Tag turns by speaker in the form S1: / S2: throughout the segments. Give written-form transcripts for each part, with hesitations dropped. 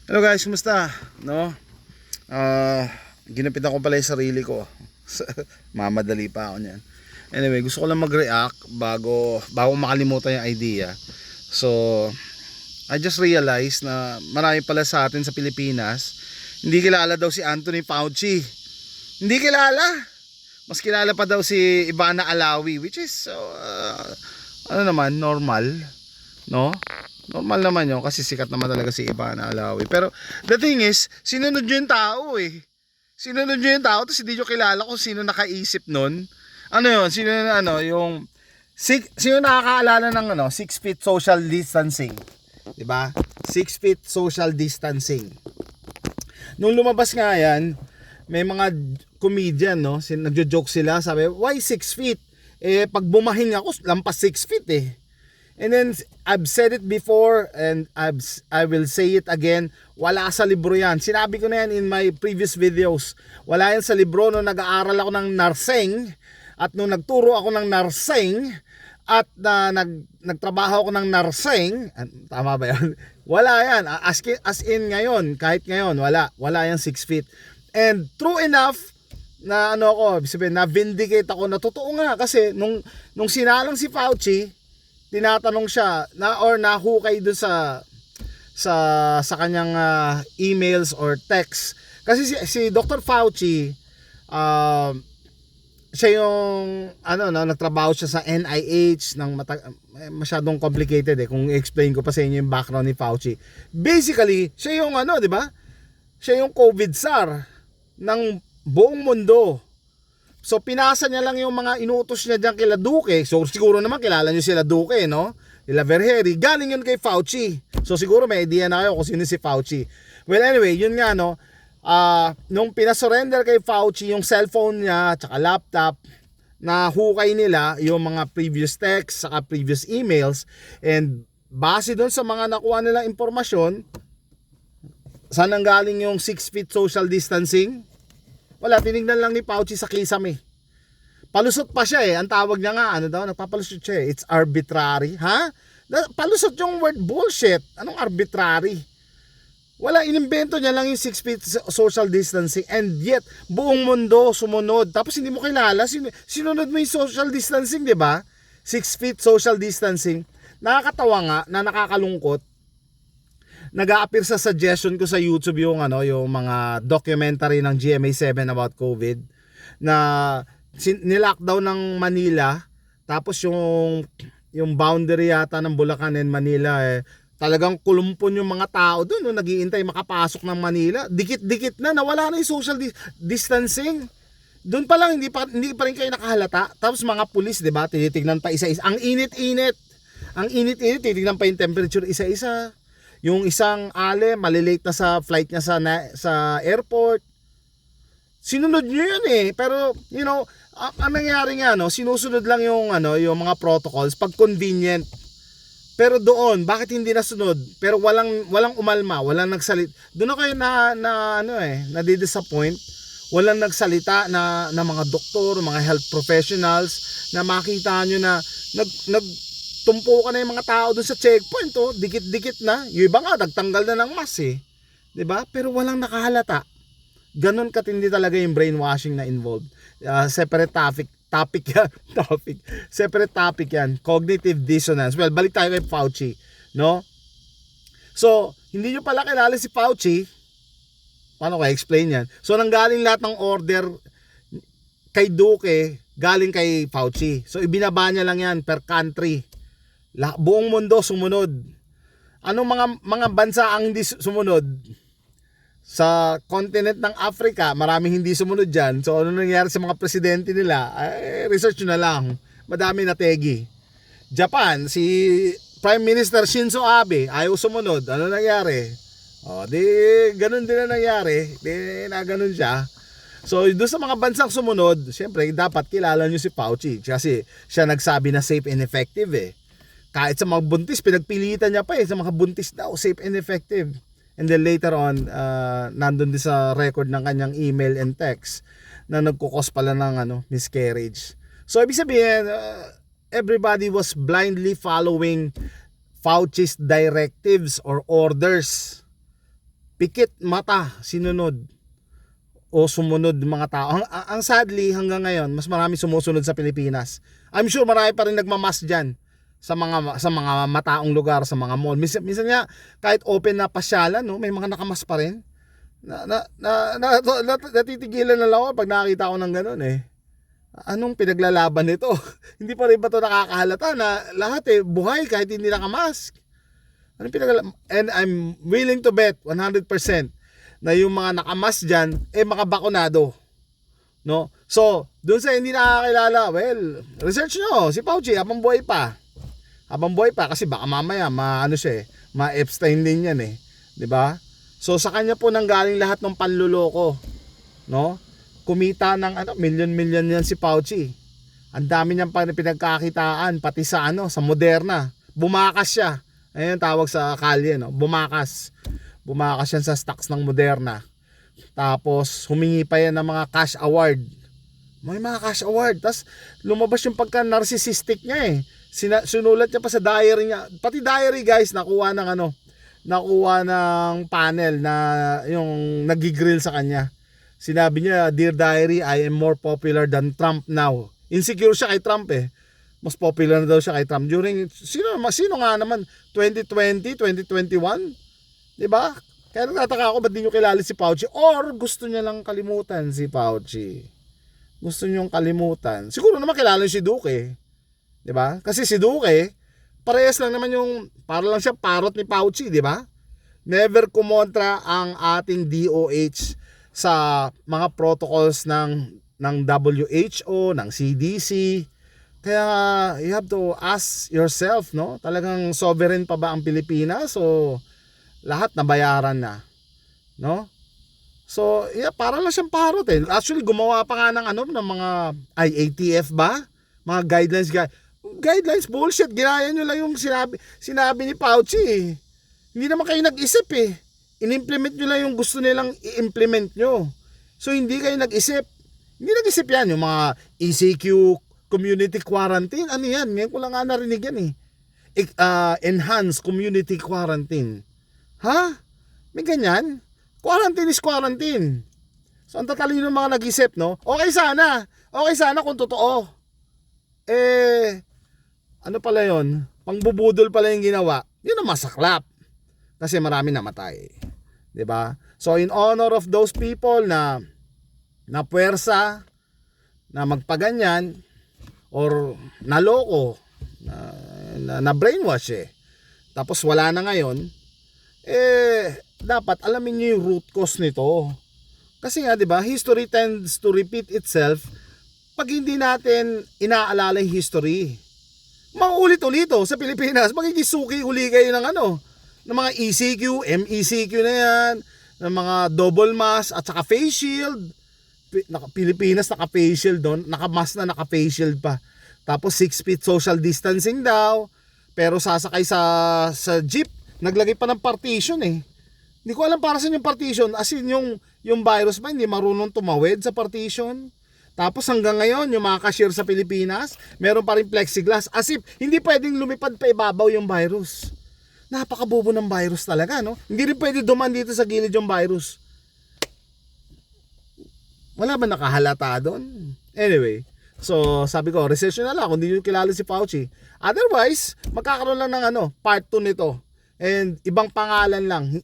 S1: Hello guys, kumusta? No? Ginapitan ko pala yung sarili ko. Mamadali pa ako niyan. Anyway, gusto ko lang mag-react bago makalimutan yung idea. So, I just realized na marami pala sa atin sa Pilipinas hindi kilala daw si Anthony Fauci. Hindi kilala. Mas kilala pa daw si Ivana Alawi, which is ano naman, normal, no? Normal naman yun kasi sikat naman talaga si Ivana Alawi. Pero the thing is, sinunod nyo yung tao eh. Sinunod nyo yung tao tapos hindi nyo kilala kung sino nakaisip nun. Ano yun? Sino sino nakakaalala ng 6 feet social distancing? 'Di ba? 6 feet social distancing. Nung lumabas nga yan, may mga comedian, no? Nagjo-joke sila, sabi, why 6 feet? Eh, pag bumahin ako, lampas 6 feet eh. And then, I've said it before and I will say it again, wala sa libro yan. Sinabi ko na yan in my previous videos. Wala yan sa libro nung nag-aaral ako ng nursing at nung nagturo ako ng nursing at nagtrabaho ako ng nursing, tama ba yan? Wala yan. As in ngayon, kahit ngayon, wala yan 6 feet. And true enough, na na-vindicate ako na totoo nga kasi nung sinalang si Fauci, tinatanong siya nahukay dun sa kanyang emails or text kasi si Dr. Fauci siya yung nagtrabaho siya sa NIH masyadong complicated kung i-explain ko pa sa inyo yung background ni Fauci. Basically, siya yung di ba? Siya yung COVID SAR ng buong mundo. So pinasa niya lang yung mga inuutos niya diyan kila Duque. So siguro naman kilala niyo sila Duque, no? Ila Verheri. Galing yun kay Fauci. So siguro may idea na kayo kung sino si Fauci. Well anyway, yun nga nung pinasurrender kay Fauci yung cellphone niya at laptop, na hukay nila yung mga previous texts saka previous emails, and base doon sa mga nakuha nilang impormasyon, saan nanggaling yung 6 feet social distancing? Wala, tinignan lang ni Fauci sa kisame. Palusot pa siya ang tawag niya nga, nagpapalusot siya it's arbitrary. Ha? Palusot yung word bullshit. Anong arbitrary? Wala, inimbento niya lang yung 6 feet social distancing, and yet buong mundo sumunod. Tapos hindi mo kilala, sinunod mo yung social distancing, di ba? 6 feet social distancing. Nakakatawa nga, na nakakalungkot. Nag-a-appear sa suggestion ko sa YouTube yung mga documentary ng GMA7 about COVID na nilockdown ng Manila, tapos yung boundary yata ng Bulacan and Manila talagang kulumpon yung mga tao doon naghihintay makapasok ng Manila. Dikit-dikit na, nawala na yung social distancing. Doon pa lang hindi pa rin kayo nakahalata. Tapos mga pulis, 'di ba? Tinitingnan pa isa-isa. Ang init-init. Titingnan pa yung temperature isa-isa. Yung isang malilate na sa flight niya sa airport. Sinunod niyo yun Pero ang nangyari nga sinusunod lang yung mga protocols pag convenient. Pero doon, bakit hindi nasunod? Pero walang umalma, walang nagsalita. Doon ako nadi-disappoint. Walang nagsalita na mga doktor, mga health professionals na makita nyo na nagtumpo ka na yung mga tao doon sa checkpoint dikit-dikit na. Yung iba nga nagtanggal na ng mask 'di ba? Pero walang nakahalata. Ganon katindi talaga yung brainwashing na involved. Separate topic yan. Separate topic yan. Cognitive dissonance. Well, balik tayo kay Fauci, no? So, hindi nyo pala kilala si Fauci. Paano ko explain yan? So, nanggaling lahat ng order kay Duque, galing kay Fauci. So, ibinaba niya lang yan per country. Buong mundo sumunod. Anong mga bansa ang hindi sumunod? Sa continent ng Africa, maraming hindi sumunod dyan. So ano nangyari sa mga presidente nila? Research na lang. Madami na tegi. Japan, si Prime Minister Shinzo Abe, ayaw sumunod. Ano nangyari? Ganun din na nangyari. Ganun siya. So doon sa mga bansang sumunod, syempre dapat kilala nyo si Fauci. Kasi siya nagsabi na safe and effective Kahit sa mga buntis, pinagpilitan niya pa sa mga buntis daw, safe and effective. And then later on, nandun din sa record ng kanyang email and text na nagkukos pala ng miscarriage. So ibig sabihin, everybody was blindly following Fauci's directives or orders. pikit mata sinunod o sumunod mga tao. Ang sadly hanggang ngayon, mas marami sumusunod sa Pilipinas. I'm sure marami pa rin nagmamas diyan sa mga mataong lugar, sa mga mall. Minsan nga kahit open na pasyalan, no, may mga nakamas pa rin. Natitigilan na lang ako pag nakakita ko ng ganun eh. Anong pinaglalaban nito? Hindi pa rin ba ito nakakahalata na lahat buhay kahit hindi nakamask? And I'm willing to bet 100% na yung mga nakamas dyan makabakunado, no? So dun sa hindi nakakilala, well, research nyo si Fauci habang buhay pa, kasi baka mamaya ma-Epstein din yan di ba? So sa kanya po nanggaling lahat ng panluloko, no? Kumita ng milyon yan si Fauci. Ang dami niyang pinagkakitaan pati sa sa Moderna. Bumakas siya. Ayun tawag sa kalye, no? Bumakas yan sa stocks ng Moderna. Tapos humingi pa yan ng mga cash award. May mga cash award. Tapos lumabas yung pagka-narcissistic niya sinulat niya pa sa diary niya. Pati diary guys nakuha ng panel na yung nagigrill sa kanya. Sinabi niya, "Dear Diary, I am more popular than Trump now." Insecure siya kay Trump Mas popular na daw siya kay Trump during sino nga naman 2020, 2021, 'di ba? Kaya nagtataka ako ba't di niyo kilala si Fauci or gusto niya lang kalimutan si Fauci. Gusto niyong kalimutan. Siguro naman kilala niyo si Duque, 'di ba? Kasi si Duque parehas lang naman para lang siya parot ni Fauci, 'di ba? Never kumontra ang ating DOH sa mga protocols ng WHO, ng CDC. Kaya you have to ask yourself, no? Talagang sovereign pa ba ang Pilipinas o lahat nabayaran na, no? So, para lang siyang parot Actually, gumawa pa nga ng ng mga IATF ba? Mga guidelines bullshit. Ginaya nyo lang yung sinabi ni Fauci Hindi naman kayo nag-isip In-implement nyo lang yung gusto nilang i-implement nyo. So hindi kayo nag-isip. Hindi nag-isip yan. Yung mga ECQ, community quarantine. Ano yan? Ngayon ko lang nga narinig yan enhanced community quarantine. Ha? May ganyan? Quarantine is quarantine. So ang tatalino ng mga nag-isip, no? Okay sana kung totoo. Ano pala yon? Pangbubudol pala yung ginawa. Yun ang masaklap. Kasi marami namatay. 'Di ba? So in honor of those people na puwersa na magpaganyan or naloko na brainwash tapos wala na ngayon dapat alamin niyo yung root cause nito. Kasi nga 'di ba, history tends to repeat itself pag hindi natin inaalala yung history. Mauulit-ulito sa Pilipinas, magiging suki uli kayo ng ng mga ECQ, MECQ na yan, ng mga double mask at saka face shield. Pilipinas naka-face shield doon, naka-mask na naka-face shield pa. Tapos 6 feet social distancing daw, pero sasakay sa jeep, naglagay pa ng partition Hindi ko alam para saan yung partition, as in yung virus ba hindi marunong tumawid sa partition. Tapos hanggang ngayon, yung mga cashier sa Pilipinas, meron pa rin plexiglass, as if hindi pwedeng lumipad pa ibabaw yung virus. Napakabobo ng virus talaga, no? Hindi rin pwede duman dito sa gilid yung virus. Wala ba nakahalata doon? Anyway, so sabi ko, research na lang kung hindi nyo kilala si Fauci. Otherwise, magkakaroon lang ng part 2 nito. And ibang pangalan lang,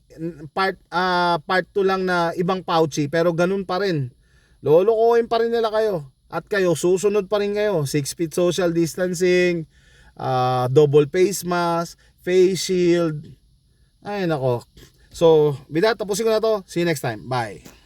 S1: part 2 lang na ibang Fauci, pero ganun pa rin. Lolokohin pa rin nila kayo. At kayo, susunod pa rin kayo. 6 feet social distancing, double face mask, face shield. Ay nako. So, with that, tapusin ko na to. See you next time. Bye.